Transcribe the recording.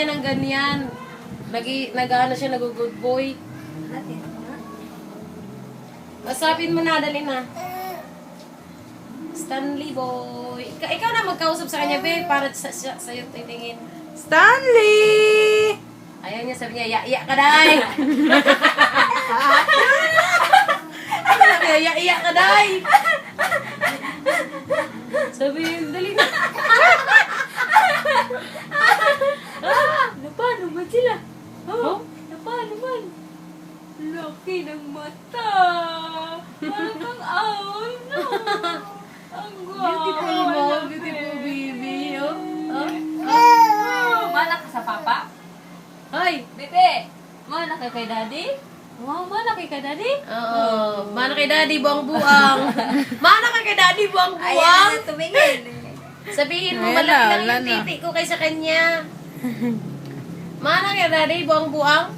niya ng ganyan. Nag-ano siya, nag-good boy. Masapin mo na, dali na. Stanley boy. Ikaw na magkausap sa kanya, be, para sa'yo titingin. Stanley! Ayaw niya, sabi niya, iya ka, day! Iya ka, day! Sabi, dali na. Napano ba sila? Oh? Napano man? Laki ng mata. Parang kang owl, no? Ang Beautiful mo, gwapo. beautiful baby. Oh? Malak ka sa papa? Hoy! Bebe, malak ka kay daddy? Wow, malak ka kay daddy? Oo. Mana kay daddy, buwang-buwang. Mana ka kay daddy, buwang-buwang. tumingin. Sabihin mo, Wala, malaki lang wala yung na. titi ko kaysa kanya. Mana kay daddy, buwang-buwang.